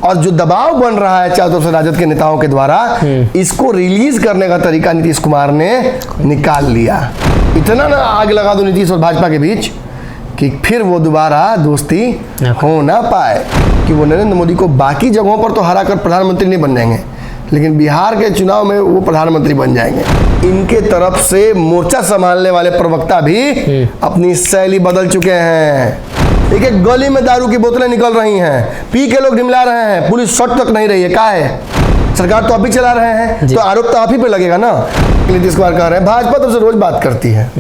और जो दबाव बन रहा है चारों तरफ से राजद के नेताओं के द्वारा, इसको रिलीज करने का तरीका नीतीश कुमार ने निकाल लिया। इतना ना आग लगा दो नीतीश और भाजपा के बीच कि फिर वो दोबारा दोस्ती हो ना पाए, कि वो नरेंद्र मोदी को बाकी जगहों पर तो हरा कर प्रधानमंत्री नहीं बन जाएंगे, लेकिन बिहार के चुनाव में वो प्रधानमंत्री बन जाएंगे। इनके तरफ से मोर्चा संभालने वाले प्रवक्ता भी अपनी शैली बदल चुके हैं। एक एक गली में दारू की बोतलें निकल रही हैं, पी के लोग ढिमला रहे हैं, पुलिस शॉट तक नहीं रही है। क्या है, सरकार तो आप ही चला रहे हैं, तो आरोप तो आप ही पे लगेगा ना। नीतीश कुमार कह रहे हैं भाजपा तो रोज बात करती है।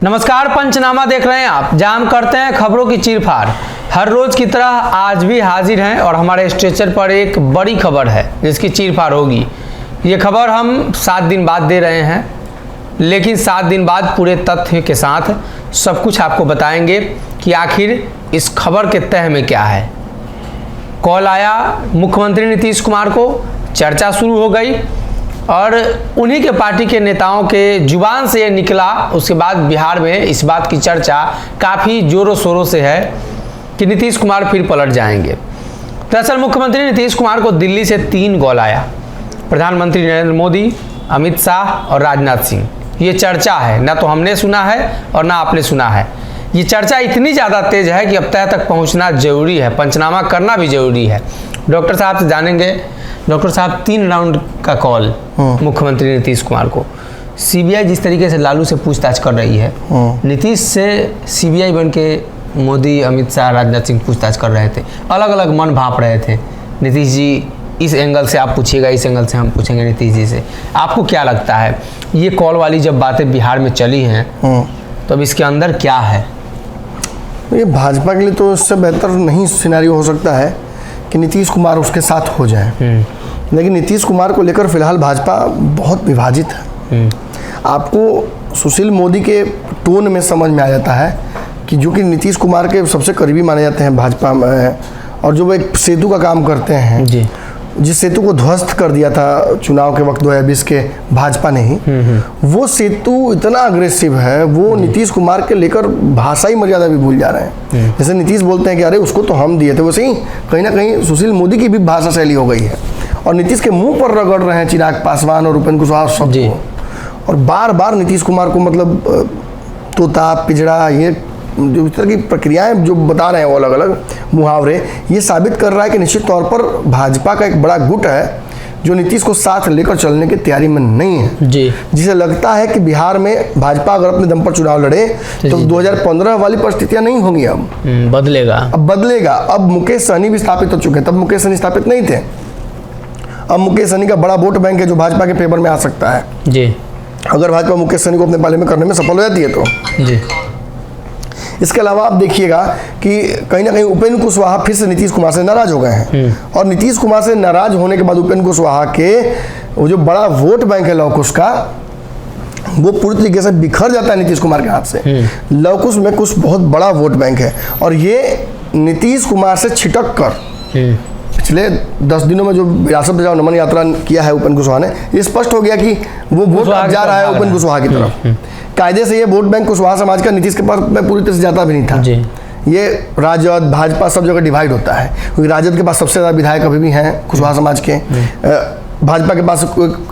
नमस्कार, पंचनामा देख रहे हैं आप, जहां हम करते हैं खबरों की चीरफाड़। हर रोज की तरह आज भी हाजिर हैं और हमारे स्ट्रेचर पर एक बड़ी खबर है जिसकी चीरफाड़ होगी। ये खबर हम 7 दिन बाद दे रहे हैं, लेकिन 7 दिन बाद पूरे तथ्य के साथ सब कुछ आपको बताएंगे कि आखिर इस खबर के तह में क्या है। कॉल आया मुख्यमंत्री नीतीश कुमार को, चर्चा शुरू हो गई और उन्हीं के पार्टी के नेताओं के जुबान से ये निकला। उसके बाद बिहार में इस बात की चर्चा काफ़ी जोरों शोरों से है कि नीतीश कुमार फिर पलट जाएंगे। दरअसल मुख्यमंत्री नीतीश कुमार को दिल्ली से 3 कॉल आया, प्रधानमंत्री नरेंद्र मोदी, अमित शाह और राजनाथ सिंह। ये चर्चा है, ना तो हमने सुना है और ना आपने सुना है। ये चर्चा इतनी ज़्यादा तेज है कि अब तय तक पहुँचना जरूरी है, पंचनामा करना भी जरूरी है। डॉक्टर साहब से जानेंगे। डॉक्टर साहब, 3 राउंड का कॉल मुख्यमंत्री नीतीश कुमार को। सीबीआई जिस तरीके से लालू से पूछताछ कर रही है, नीतीश से सीबीआई बन के मोदी, अमित शाह, राजनाथ सिंह पूछताछ कर रहे थे, अलग अलग मन भाप रहे थे। नीतीश जी इस एंगल से आप पूछिएगा, इस एंगल से हम पूछेंगे नीतीश जी से। आपको क्या लगता है, ये कॉल वाली जब बातें बिहार में चली हैं तो अब इसके अंदर क्या है? ये भाजपा के लिए तो इससे बेहतर नहीं सिनेरियो हो सकता है कि नीतीश कुमार उसके साथ हो जाए, लेकिन नीतीश कुमार को लेकर फिलहाल भाजपा बहुत विभाजित है। आपको सुशील मोदी के टोन में समझ में आ जाता है कि जो कि नीतीश कुमार के सबसे करीबी माने जाते हैं भाजपा में, और जो वो एक सेतु का काम करते हैं जी, जिस सेतु को ध्वस्त कर दिया था चुनाव के वक्त 2020 के भाजपा ने ही, वो सेतु इतना अग्रेसिव है, वो नीतीश कुमार के लेकर भाषाई मर्यादा भी भूल जा रहे हैं। जैसे नीतीश बोलते हैं कि अरे उसको तो हम दिए थे, वैसे ही कहीं ना कहीं सुशील मोदी की भी भाषा शैली हो गई है और नीतीश के मुंह पर रगड़ रहे हैं चिराग पासवान और उपेंद्र कुशवाहा शब्द को, और बार बार नीतीश कुमार को मतलब तोता, पिजड़ा, ये जो इस तरह की प्रक्रियाएं जो बता रहे हैं वो अलग अलग मुहावरे, ये साबित कर रहा है कि निश्चित तौर पर भाजपा का एक बड़ा गुट है जो नीतीश को साथ लेकर चलने की तैयारी में नहीं है जी। जिसे लगता है कि बिहार में भाजपा अगर अपने दम पर चुनाव लड़े तो 2015 वाली परिस्थितियां नहीं होंगी, अब बदलेगा। अब मुकेश सहनी भी स्थापित हो चुके हैं, तब मुकेश सहनी स्थापित नहीं थे। अब मुकेश सहनी का बड़ा वोट बैंक है जो भाजपा के फेवर में आ सकता है जी, अगर भाजपा मुकेश सहनी को अपने पाले में करने में सफल हो जाती है तो जी। इसके अलावा आप देखिएगा कि कहीं ना कहीं उपेंद्र कुशवाहा फिर से नीतीश कुमार से नाराज हो गए हैं, और नीतीश कुमार से नाराज होने के बाद उपेंद्र कुशवाहा के वो जो बड़ा वोट बैंक है लवकुश का, वो पूरी तरीके से बिखर जाता है नीतीश कुमार के हाथ से। लवकुश में कुछ बहुत बड़ा वोट बैंक है, और ये नीतीश कुमार से छिटक कर पिछले 10 दिनों में जो विरासत बचाओ नमन यात्रा किया है उपेंद्र कुशवाहा ने, ये स्पष्ट हो गया कि वो वोट जा रहा है उपेंद्र कुशवाहा की तरफ। कायदे से ये वोट बैंक कुशवाहा समाज का नीतीश के पास में पूरी तरह से जाता भी नहीं था जी। ये राजद, भाजपा सब जगह डिवाइड होता है, क्योंकि राजद के पास सबसे ज़्यादा विधायक अभी भी हैं कुशवाहा समाज के, भाजपा के पास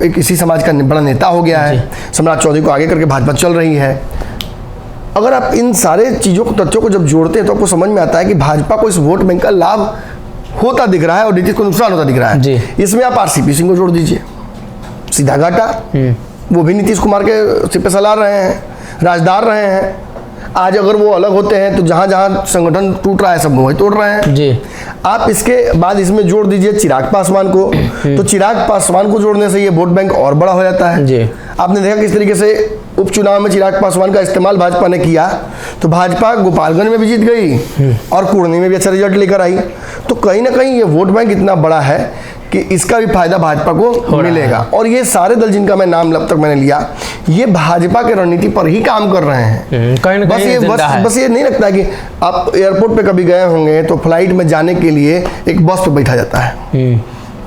एक इसी समाज का बड़ा नेता हो गया है, सम्राट चौधरी को आगे करके भाजपा चल रही है। अगर आप इन सारे चीज़ों को, तथ्यों को जब जोड़ते हैं तो आपको समझ में आता है कि भाजपा को इस वोट बैंक का लाभ होता दिख रहा है और नीतीश को नुकसान होता दिख रहा है जी। इसमें आप आरसीपी सिंह को जोड़ दीजिए, सीधा घाटा, वो भी नीतीश कुमार के सिर पे सलाह रहे हैं, राजदार रहे हैं। आज अगर वो अलग होते हैं तो जहाँ जहाँ संगठन टूट रहा है सब वही तोड़ रहे हैं जी। आप इसके बाद इसमें जोड़ दीजिए चिराग पासवान को, तो चिराग पासवान को जोड़ने से ये वोट बैंक और बड़ा हो जाता है जी। आपने देखा किस तरीके से उपचुनाव में चिराग पासवान का इस्तेमाल भाजपा ने किया, तो भाजपा गोपालगंज में भी जीत गई और कुर्नी में भी अच्छा रिजल्ट लेकर आई। तो कहीं ना कहीं ये वोट बैंक इतना बड़ा है कि इसका भी फायदा भाजपा को मिलेगा। और ये सारे दल जिनका मैं नाम अब तक मैंने लिया, ये भाजपा के रणनीति पर ही काम कर रहे हैं। बस ये नहीं लगता कि आप एयरपोर्ट पे कभी गए होंगे तो फ्लाइट में जाने के लिए एक बस पे बैठा जाता है,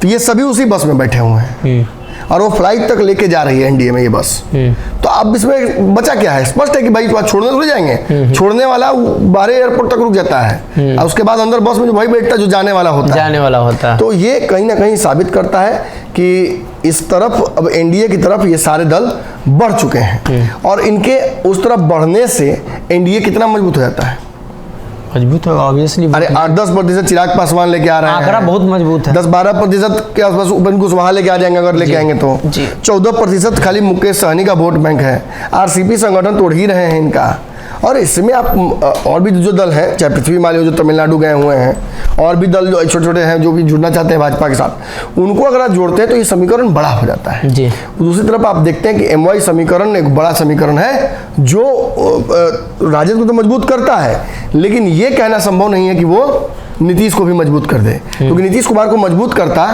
तो ये सभी उसी बस में बैठे हुए हैं। और वो फ्लाइट तक लेके जा रही है एनडीए में ये बस। तो अब इसमें बचा क्या है? स्पष्ट है कि भाई छोड़ने थोड़ी जाएंगे, छोड़ने वाला बाहर एयरपोर्ट तक रुक जाता है और उसके बाद अंदर बस में जो भाई बैठता जो जाने वाला होता है। तो ये कहीं ना कहीं साबित करता है कि इस तरफ अब एनडीए की तरफ ये सारे दल बढ़ चुके हैं और इनके उस तरफ बढ़ने से एनडीए कितना मजबूत हो जाता है? मजबूत होगा ऑब्वियसली। अरे 8-10% चिराग पासवान लेके आ रहे हैं, आंकड़ा बहुत मजबूत है। 10-12% के आसपास उपेंद्र कुशवाहा लेके आ जाएंगे अगर लेके आएंगे तो। 14% खाली मुकेश सहनी का वोट बैंक है। आरसीपी संगठन तोड़ ही रहे हैं इनका। और इसमें आप और भी जो दल हैं, चाहे पृथ्वी माली जो तमिलनाडु गए हुए हैं, और भी दल जो छोटे छोटे हैं जो भी जुड़ना चाहते हैं भाजपा के साथ, उनको अगर आप जोड़ते हैं तो ये समीकरण बड़ा हो जाता है जी। दूसरी तरफ आप देखते हैं कि एमवाई समीकरण एक बड़ा समीकरण है जो राजद को तो मजबूत करता है, लेकिन ये कहना संभव नहीं है कि वो नीतीश को भी मजबूत कर दे, क्योंकि नीतीश कुमार को मजबूत करता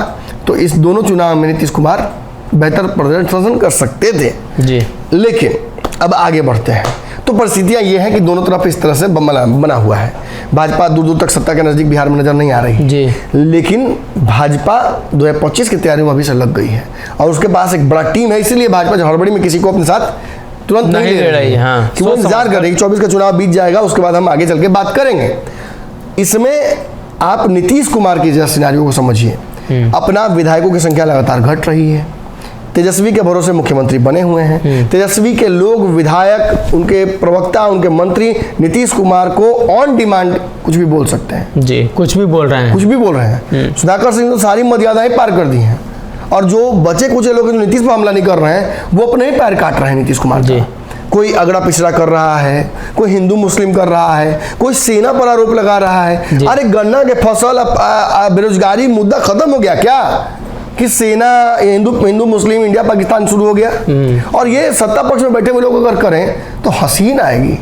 तो इस दोनों चुनाव में नीतीश कुमार बेहतर प्रदर्शन कर सकते थे जी। लेकिन अब आगे बढ़ते हैं तो परिस्थितियां ये हैं कि दोनों तरफ इस तरह से बना हुआ है। भाजपा दूर दूर तक सत्ता के नजदीक बिहार में नजर नहीं आ रही जी। लेकिन भाजपा 2025 की तैयारी में अभी से लग गई है और उसके पास एक बड़ा टीम है, इसीलिए भाजपा जो हड़बड़ी में किसी को अपने साथ तुरंत नहीं ले रही है कि वो इंतजार कर रही है 24 का चुनाव बीत जाएगा, उसके बाद हम आगे चल के बात करेंगे। इसमें आप नीतीश कुमार की सिनेरियो को समझिए। अपना विधायकों की संख्या लगातार घट रही है, तेजस्वी के भरोसे मुख्यमंत्री बने हुए हैं, तेजस्वी के लोग, विधायक, उनके प्रवक्ता, उनके मंत्री नीतीश कुमार को ऑन डिमांड कुछ भी बोल सकते हैं जी। कुछ भी बोल रहे हैं। सुधाकर सिंह तो सारी मर्यादाएं पार कर दी हैं और जो बचे कुछ लोग जो नीतीश पर हमला नहीं कर रहे हैं वो अपने ही पैर काट रहे हैं नीतीश कुमार जी। कोई अगड़ा पिछड़ा कर रहा है, कोई हिंदू मुस्लिम कर रहा है, कोई सेना पर आरोप लगा रहा है। अरे गन्ना के फसल, बेरोजगारी मुद्दा खत्म हो गया क्या कि सेना हिंदू मुस्लिम इंडिया पाकिस्तान शुरू हो गया? और ये सत्ता पक्ष में बैठे हुए लोग अगर करें तो हसीन आएगी।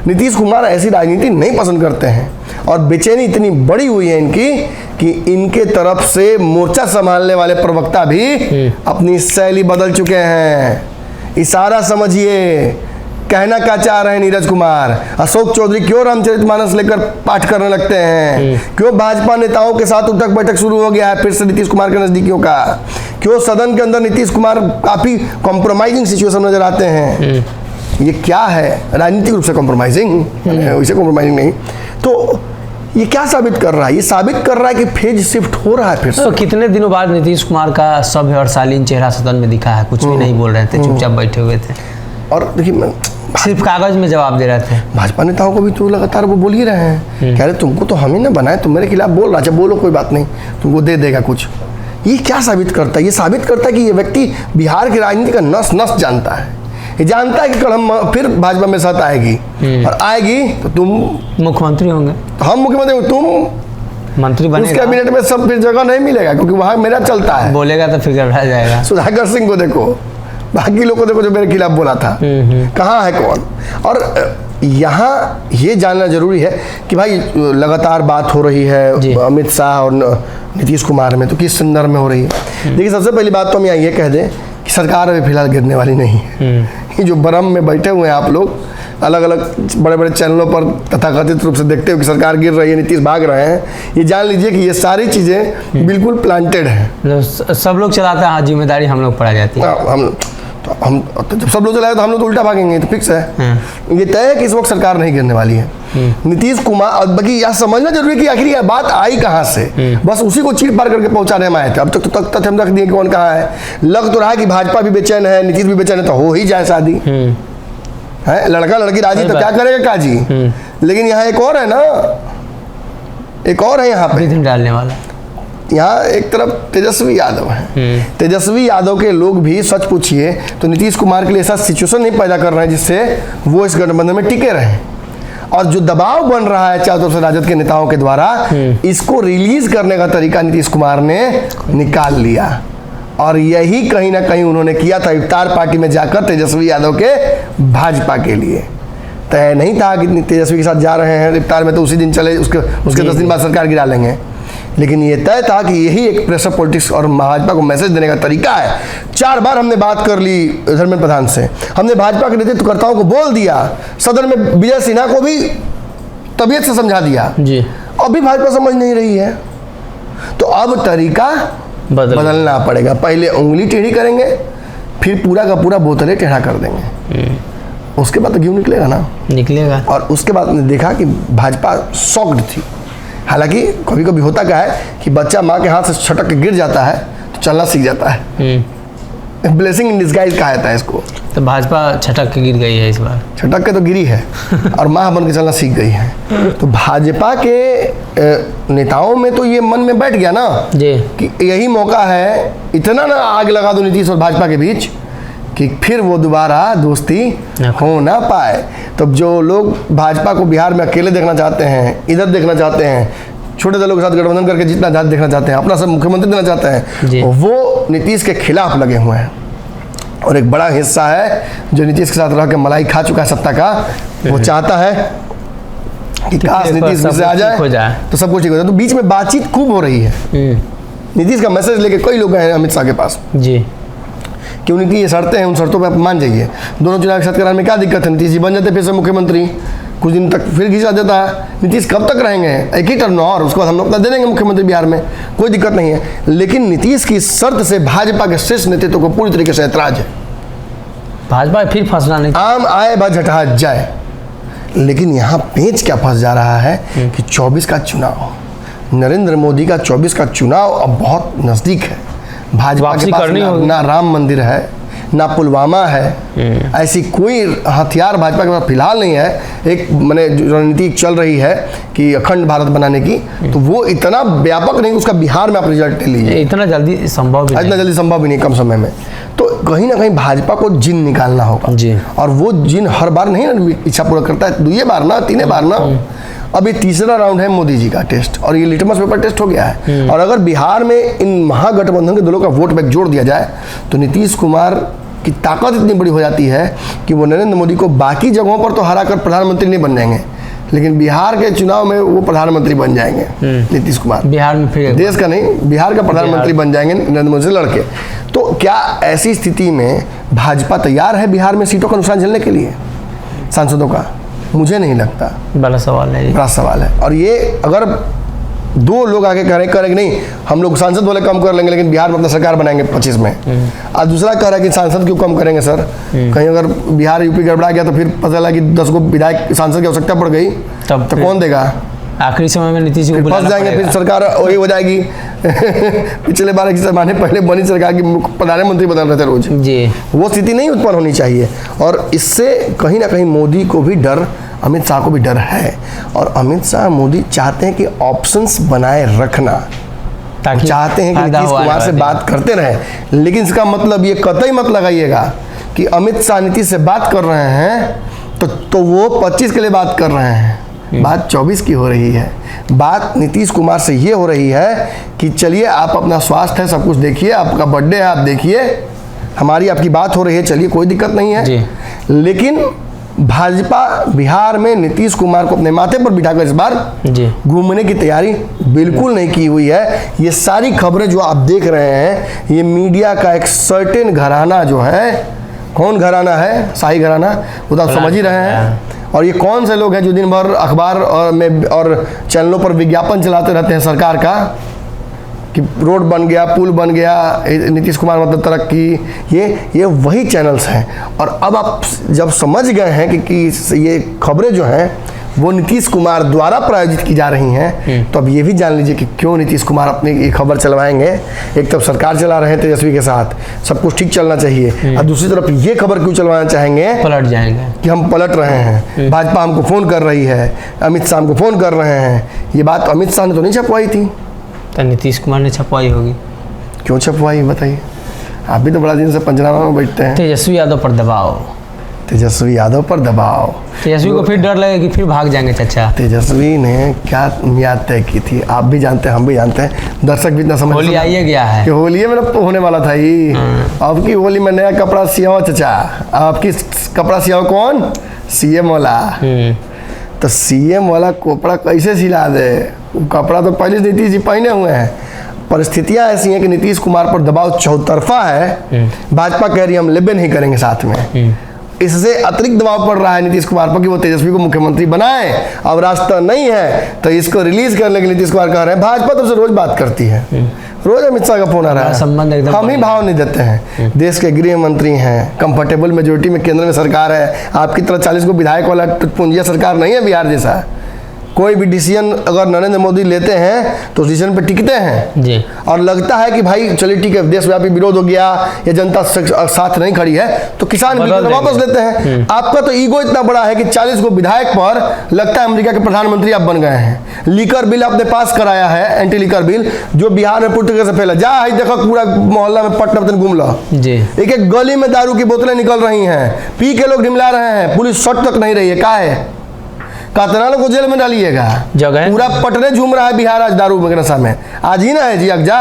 नीतीश कुमार ऐसी राजनीति नहीं पसंद करते हैं और बेचैनी इतनी बड़ी हुई है इनकी कि इनके तरफ से मोर्चा संभालने वाले प्रवक्ता भी अपनी शैली बदल चुके हैं। इशारा समझिए, कहना क्या चाह रहे हैं नीरज कुमार। अशोक चौधरी क्यों रामचरितमानस लेकर पाठ करने लगते हैं? क्यों भाजपा नेताओं के साथ उठक बैठक शुरू हो गया है फिर से नीतीश कुमार के नजदीकियों का? क्यों सदन के अंदर नीतीश कुमार काफी कॉम्प्रोमाइजिंग सिचुएशन नजर आते हैं? ये क्या है? राजनीतिक रूप से कॉम्प्रोमाइजिंग, वैसे कॉम्प्रोमाइजिंग नहीं। तो ये क्या साबित कर रहा है? ये साबित कर रहा है कि फेज शिफ्ट हो रहा है फिर से। तो कितने दिनों बाद नीतीश कुमार का सभ्य और शालीन चेहरा सदन में दिखा है, कुछ भी नहीं बोल रहे थे, चुपचाप बैठे हुए थे और देखिए सिर्फ कागज में जवाब दे रहे थे। भाजपा नेताओं को भी तो लगातार वो बोल ही रहे हैं, कह रहे तुमको तो हम ही ना बनाए, तुम मेरे खिलाफ बोल रहा, अच्छा बोलो कोई बात नहीं, तुमको दे देगा कुछ। ये क्या साबित करता है? ये साबित करता है कि ये व्यक्ति बिहार की राजनीति का नस नस जानता है। ये जानता है कि कल हम फिर भाजपा में साथ आएगी और आएगी तो तुम मुख्यमंत्री होंगे, तो हम मुख्यमंत्री, तुम मंत्री बनेगा। उस कैबिनेट में सब फिर जगह नहीं मिलेगा क्योंकि वहां मेरा चलता है। बोलेगा तो फिर रह जाएगा। सुधाकर सिंह को देखो, बाकी लोग को देखो जो मेरे खिलाफ बोला था, कहाँ है कौन? और यहाँ ये जानना जरूरी है कि भाई लगातार बात हो रही है अमित शाह और नीतीश कुमार में, तो किस संदर्भ में हो रही है? देखिए सबसे पहली बात तो हम यहाँ ये कह दें कि सरकार अभी फिलहाल गिरने वाली नहीं है। ये जो भ्रम में बैठे हुए हैं आप लोग, अलग अलग बड़े बड़े चैनलों पर तथाकथित रूप से देखते हो कि सरकार गिर रही है, नीतीश भाग रहे हैं, ये जान लीजिए कि ये सारी चीज़ें बिल्कुल प्लांटेड हैं। सब लोग चलाते हैं, हाँ, जिम्मेदारी हम लोग पड़ा जाती है। हम जब सब लोग चलाए तो हम लोग तो उल्टा भागेंगे, तो फिक्स है। ये तय है कि इस वक्त सरकार नहीं गिरने वाली है। नीतीश कुमार, और बाकी यह समझना जरूरी है कि आखिर यह बात आई कहाँ से, बस उसी को चीर पार करके पहुंचाने में आए थे। अब तक तो तथ्य हम रख दिए कौन कहाँ है। लग तो रहा है कि भाजपा भी बेचैन है, नीतीश भी बेचैन है, तो हो ही जाए शादी है। लड़का लड़की राजी तो क्या करेगा काजी। लेकिन यहाँ एक और है ना, एक और है यहाँ पे डालने वाला। यहाँ एक तरफ तेजस्वी यादव है, तेजस्वी यादव के लोग भी सच पूछिए तो नीतीश कुमार के लिए ऐसा सिचुएशन नहीं पैदा कर रहे हैं जिससे वो इस गठबंधन में टिके रहें। और जो दबाव बन रहा है चारों तरफ से राजद के नेताओं के द्वारा, इसको रिलीज करने का तरीका नीतीश कुमार ने निकाल लिया। और यही कहीं ना कहीं उन्होंने किया था इफ्तार पार्टी में जाकर तेजस्वी यादव के भाजपा के लिए। तय नहीं था कि तेजस्वी के साथ जा रहे हैं इफ्तार में तो उसी दिन चले, उसके 10 दिन बाद सरकार गिरा लेंगे। लेकिन ये तय था कि यही एक प्रेशर पॉलिटिक्स और भाजपा को मैसेज देने का तरीका है। 4 बार हमने बात कर ली धर्मेंद्र प्रधान से, हमने भाजपा के नेतृत्वकर्ताओं को बोल दिया, सदन में विजय सिन्हा को भी तबीयत से समझा दिया जी। अभी भाजपा समझ नहीं रही है। तो अब तरीका बदलना पड़ेगा। पहले उंगली टेढ़ी करेंगे, फिर पूरा का पूरा बोतलें टेढ़ा कर देंगे, उसके बाद तो घी निकलेगा ना, निकलेगा। और उसके बाद ने देखा कि भाजपा शॉक्ड थी। हालांकि कभी कभी होता क्या है कि बच्चा माँ के हाथ से छटक के गिर जाता है तो चलना सीख जाता है। ब्लेसिंग इन डिस्गाइज कहा जाता है इसको। तो भाजपा छटक के गिर गई है इस बार। छटक के तो गिरी है और माँ बन के चलना सीख गई है। तो भाजपा के नेताओं में तो ये मन में बैठ गया ना जी कि यही मौका है, इतना ना आग लगा दो नीतीश और भाजपा के बीच कि फिर वो दोबारा दोस्ती हो ना पाए। तो जो लोग भाजपा को बिहार में अकेले देखना चाहते हैं, इधर देखना चाहते हैं, छोटे दलों के साथ गठबंधन करके जितना जात देखना चाहते हैं, अपना सब मुख्यमंत्री देना चाहते हैं, वो नीतीश के खिलाफ लगे हुए हैं। और एक बड़ा हिस्सा है जो नीतीश के साथ रह के मलाई खा चुका है सत्ता का, वो चाहता है कि काश नीतीश से आ जाए तो सब कुछ ठीक हो जाए। तो बीच में बातचीत खूब हो रही है। नीतीश का मैसेज लेके कई लोग गए अमित शाह के पास जी कि उनकी ये शर्तें हैं, उन शर्तों पे आप मान जाइए। दोनों चुनाव के साथ कराने में क्या दिक्कत है, नीतीश जी बन जाते फिर से मुख्यमंत्री, कुछ दिन तक फिर घिसा देता है। नीतीश कब तक रहेंगे, एक ही टर्म और उसके बाद हम लोग अपना दे देंगे मुख्यमंत्री बिहार में, कोई दिक्कत नहीं है। लेकिन नीतीश की शर्त से भाजपा के शीर्ष नेतृत्व को पूरी तरीके से ऐतराज है। भाजपा फिर फंसना नहीं, आम आए बा झटहा जाए। लेकिन यहाँ पेच क्या फंस जा रहा है कि 24 का चुनाव, नरेंद्र मोदी का 24 का चुनाव अब बहुत नजदीक है। भाजपा के पास ना राम मंदिर है, ना पुलवामा है, ऐसी कोई हथियार भाजपा के पास फिलहाल नहीं है। एक मैंने जो रणनीति चल रही है कि अखंड भारत बनाने की, तो वो इतना व्यापक नहीं, उसका बिहार में आप रिजल्ट ले लीजिए, इतना जल्दी संभव भी इतना जल्दी संभव भी नहीं कम समय में। तो कहीं ना कहीं भाजपा को जिन निकालना होगा जी। और वो जिन हर बार नहीं इच्छा पूरा करता है, 2 बार ना 3 बार ना, अब ये तीसरा राउंड है मोदी जी का टेस्ट और ये लिटमस पेपर टेस्ट हो गया है। और अगर बिहार में इन महागठबंधन के दलों का वोट बैंक जोड़ दिया जाए तो नीतीश कुमार की ताकत इतनी बड़ी हो जाती है कि वो नरेंद्र मोदी को बाकी जगहों पर तो हरा कर प्रधानमंत्री नहीं बन जाएंगे, लेकिन बिहार के चुनाव में वो प्रधानमंत्री बन जाएंगे। नीतीश कुमार बिहार में फिर देश का नहीं, बिहार का प्रधानमंत्री बन जाएंगे नरेंद्र मोदी से लड़के। तो क्या ऐसी स्थिति में भाजपा तैयार है बिहार में सीटों का नुकसान झेलने के लिए, सांसदों का? मुझे नहीं लगता। बड़ा सवाल है, बड़ा सवाल है। और ये अगर 2 लोग आगे कह रहे कि नहीं हम लोग सांसद वाले कम कर लेंगे लेकिन बिहार में अपना सरकार बनाएंगे 25 में, और दूसरा कह रहा है कि सांसद क्यों कम करेंगे सर, कहीं अगर बिहार यूपी गड़बड़ा गया तो फिर पता लगा कि 10 को विधायक सांसद की आवश्यकता पड़ गई तब तो कौन देगा? आखिरी समय में नीतीश जी को फंस जाएंगे, फिर सरकार वही हो जाएगी पिछले बार की जमाने पहले बनी सरकार की प्रधानमंत्री बदल रहे थे रोज जी। वो स्थिति नहीं उत्पन्न होनी चाहिए। और इससे कहीं ना कहीं मोदी को भी डर, अमित शाह को भी डर है। और अमित शाह मोदी चाहते हैं कि ऑप्शंस बनाए रखना, चाहते हैं कि नीतीश कुमार से बात करते रहें। लेकिन इसका मतलब ये कतई मत लगाइएगा कि अमित शाह नीतीश से बात कर रहे हैं तो वो 25 के लिए बात कर रहे हैं। बात 24 की हो रही है। बात नीतीश कुमार से ये हो रही है कि चलिए आप अपना स्वास्थ्य है सब कुछ देखिए, आपका बर्थडे है आप देखिए, हमारी आपकी बात हो रही है, चलिए कोई दिक्कत नहीं है जी। लेकिन भाजपा बिहार में नीतीश कुमार को अपने माथे पर बिठाकर इस बार घूमने की तैयारी बिल्कुल नहीं की हुई है। ये सारी खबरें जो आप देख रहे हैं, ये मीडिया का एक सर्टेन घराना जो है, कौन घराना है? शाही घराना, वो तो आप समझ ही रहे हैं। और ये कौन से लोग हैं जो दिन भर अखबार और चैनलों पर विज्ञापन चलाते रहते हैं सरकार का कि रोड बन गया, पुल बन गया, नीतीश कुमार मतलब तरक्की, ये वही चैनल्स हैं। और अब आप जब समझ गए हैं कि ये खबरें जो हैं वो नीतीश कुमार द्वारा प्रायोजित की जा रही हैं, तो अब ये भी जान लीजिए कि क्यों नीतीश कुमार अपनी ये खबर चलवाएंगे। एक तरफ सरकार चला रहे हैं तेजस्वी के साथ, सब कुछ ठीक चलना चाहिए, और दूसरी तरफ ये खबर क्यों चलवाना चाहेंगे, पलट जाएंगे कि हम पलट रहे हैं, भाजपा हमको फ़ोन कर रही है, अमित शाह हमको फ़ोन कर रहे हैं। ये बात अमित शाह ने तो नहीं छपवाई थी, तो नीतीश कुमार ने छपवाई होगी। क्यों छपवाई बताइए? आप भी तो बड़ा दिन से पंचनामा में बैठते हैं। तेजस्वी यादव पर दबाव, तेजस्वी यादव पर दबाव। तेजस्वी को फिर डर लगेगा कि फिर भाग जाएंगे चाचा। तेजस्वी ने क्या मियाद तय की थी, आप भी जानते हैं, हम भी जानते हैं, दर्शक भी इतना समझ। होली आइए गया है, होली में ना होने वाला था ही। आपकी होली में नया कपड़ा सियाओ चाचा, आपकी कपड़ा सियाओ कौन? सीएम वाला। तो सीएम वाला कपड़ा कैसे सिला दे? कपड़ा तो पहले नीतीश जी पहने हुए हैं। परिस्थितियां ऐसी हैं कि नीतीश कुमार पर दबाव चौतरफा है। भाजपा कह रही है हम लेबे नहीं करेंगे साथ में, इससे अतिरिक्त दबाव पड़ रहा है नीतीश कुमार पर कि वो तेजस्वी को मुख्यमंत्री बनाए। अब रास्ता नहीं है तो इसको रिलीज करने के लिए नीतीश कुमार कह रहे हैं। भाजपा तो रोज बात करती है, रोज अमित शाह का फोन आ रहा है, संबंध एकदम हम ही भाव नहीं देते हैं। देश के गृह मंत्री हैं, कंफर्टेबल मेजोरिटी में केंद्र में सरकार है, आपकी तरह 40 को विधायक वाला पुंजिया सरकार नहीं है बिहार जैसा। कोई भी डिसीजन अगर नरेंद्र मोदी लेते हैं तो उस डिसीजन पे टिकते हैं जी। और लगता है कि भाई चलिए ठीक है, देशव्यापी विरोध हो गया या जनता साथ नहीं खड़ी है तो किसान बिल वापस लेते हैं। आपका तो ईगो इतना बड़ा है कि 40 को विधायक पर लगता है अमेरिका के प्रधानमंत्री आप बन गए हैं। लीकर बिल आपने पास कराया है, एंटी लीकर बिल, जो बिहार में पूरी तरह से फैला। जा देखो पूरा मोहल्ला में पटना घूम लो जी, एक एक गली में दारू की बोतलें निकल रही हैं, पी के लोग ढिमला रहे हैं, पुलिस सट तक नहीं रही है। का है कितना लोग को जेल में डालिएगा, जगह पूरा पटने झूम रहा है बिहार आज दारू के नशा में। आज ही ना है जी, जा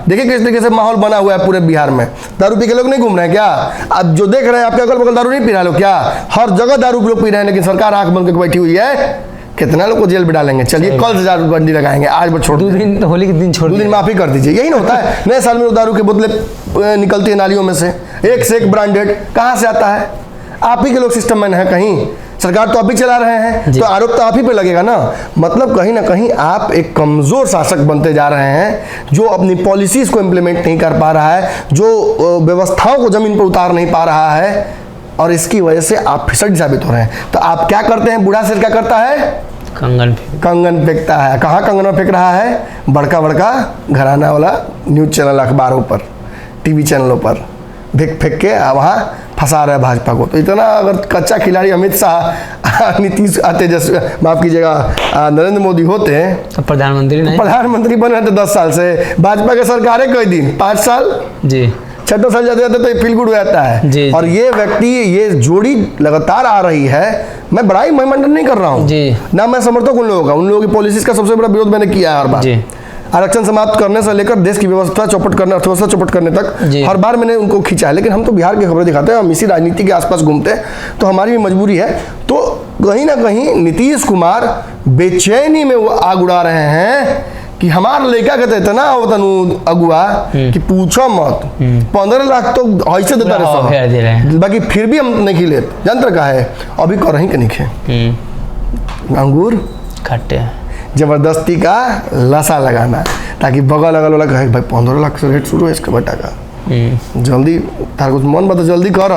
देखिए किस तरीके से माहौल बना हुआ है पूरे बिहार में। दारू पी के लोग नहीं घूम रहे हैं क्या? अब जो देख रहे हैं आपके अगल बगल दारू नहीं पी रहे लोग क्या? हर जगह दारू लोग पी रहे हैं, लेकिन सरकार आंख बंद करके बैठी हुई है। कितना लोग को जेल में डालेंगे? चलिए कल से दारू बंदी लगाएंगे, आज बस छोड़ 2 दिन होली के दिन छोड़ 2 दिन माफी कर दीजिए। यही ना होता है, नए साल में दारू की बोतलें निकलती है नालियों में से, एक से एक ब्रांडेड। कहाँ से आता है? आप ही के लोग सिस्टम में है, कहीं सरकार तो आप ही चला रहे हैं तो आरोप तो आप ही पे लगेगा ना। मतलब कहीं ना कहीं आप एक कमजोर शासक बनते जा रहे हैं जो अपनी पॉलिसीज को इम्प्लीमेंट नहीं कर पा रहा है, जो व्यवस्थाओं को जमीन पर उतार नहीं पा रहा है, और इसकी वजह से आप फिसड साबित हो रहे हैं। तो आप क्या करते हैं? बूढ़ा शेर क्या करता है? कंगन फेंकता है। कहाँ कंगन फेंक रहा है? बड़का बड़का घराना वाला न्यूज चैनल, अखबारों पर, टीवी चैनलों पर फेंक के वहाँ फंसा रहा है भाजपा को। तो इतना अगर कच्चा खिलाड़ी अमित शाह, नीतीश, तेजस्वी, माफ कीजिएगा, नरेंद्र मोदी होते हैं तो प्रधानमंत्री बने थे 10 साल से। भाजपा के सरकार है कई दिन, 5 साल जी, 6 साल जाते जाते तो फील गुड हो जाता है जी, और ये व्यक्ति, ये जोड़ी लगातार आ रही है। मैं बड़ा ही महिमंडन नहीं कर रहा हूँ ना, मैं समर्थक उन लोगों की पॉलिसीज का सबसे बड़ा विरोध मैंने किया है हर बार। आरक्षण समाप्त करने से लेकर देश की व्यवस्था चौपट करने, अर्थव्यवस्था चौपट करने तक हर बार मैंने उनको खींचा है। लेकिन हम तो बिहार की खबरें दिखाते हैं, हम इसी राजनीति के आसपास घूमते हैं, तो हमारी भी मजबूरी है। तो कहीं ना कहीं नीतीश कुमार बेचैनी में वो आग उड़ा रहे हैं कि हमारा लड़का कहते इतना तनु अगुआ कि पूछो मत। 15 लाख तो ऐसे देता रहे, बाकी फिर भी हम नहीं खिले। यंत्र का है अभी कर रही कनिक है अंगूर खट्टे, जबरदस्ती का लसा लगाना ताकि बगल अगल वाला कहे भाई 15 लाख से रेट शुरू है इसका बेटा का, जल्दी तार कुछ मन बता जल्दी कर।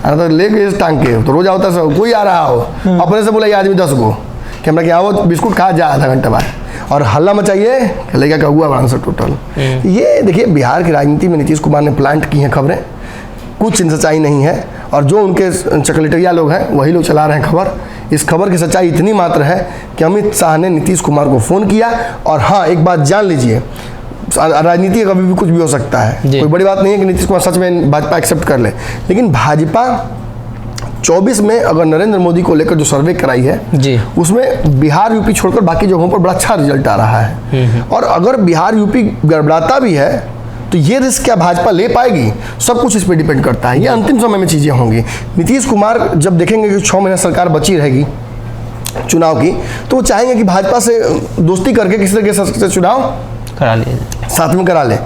तो लेके इस टांग के तो रोज आता है, कोई आ रहा हो अपने से बोला ये आदमी 10 गो कि हमरा क्या वो बिस्कुट खा जा आधा घंटा बाद, और हल्ला मचाइए लड़का का हुआ बड़ा सा टोटल। ये देखिए बिहार की राजनीति में नीतीश कुमार ने प्लांट की हैं खबरें, कुछ सच्चाई नहीं है, और जो उनके चकलेटरिया लोग हैं वही लोग चला रहे हैं खबर। इस खबर की सच्चाई इतनी मात्र है कि अमित शाह ने नीतीश कुमार को फ़ोन किया। और हाँ, एक बात जान लीजिए, राजनीति कभी भी कुछ भी हो सकता है, कोई बड़ी बात नहीं है कि नीतीश कुमार सच में भाजपा एक्सेप्ट कर ले। लेकिन भाजपा 24 में अगर नरेंद्र मोदी को लेकर जो सर्वे कराई है उसमें बिहार यूपी छोड़कर बाकी जगहों पर बड़ा अच्छा रिजल्ट आ रहा है। और अगर बिहार यूपी गड़बड़ाता भी है तो ये रिस्क क्या भाजपा ले पाएगी? सब कुछ इस पर डिपेंड करता है। ये अंतिम समय में चीज़ें होंगी। नीतीश कुमार जब देखेंगे कि 6 महीने सरकार बची रहेगी चुनाव की, तो वो चाहेंगे कि भाजपा से दोस्ती करके किसी तरीके से चुनाव करा ले, साथ में करा ले।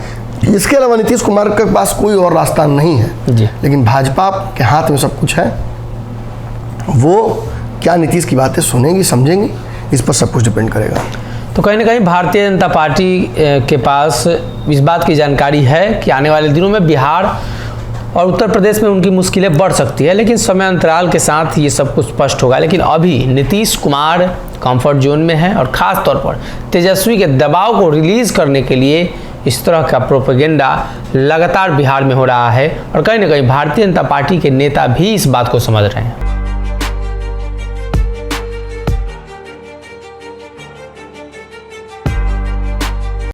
इसके अलावा नीतीश कुमार के पास कोई और रास्ता नहीं है। लेकिन भाजपा के हाथ में सब कुछ है, वो क्या नीतीश की बातें सुनेंगी, समझेंगी, इस पर सब कुछ डिपेंड करेगा। तो कहीं ना कहीं भारतीय जनता पार्टी के पास इस बात की जानकारी है कि आने वाले दिनों में बिहार और उत्तर प्रदेश में उनकी मुश्किलें बढ़ सकती है, लेकिन समय अंतराल के साथ ये सब कुछ स्पष्ट होगा। लेकिन अभी नीतीश कुमार कंफर्ट जोन में है, और ख़ास तौर पर तेजस्वी के दबाव को रिलीज करने के लिए इस तरह का प्रोपेगेंडा लगातार बिहार में हो रहा है, और कहीं ना कहीं भारतीय जनता पार्टी के नेता भी इस बात को समझ रहे हैं।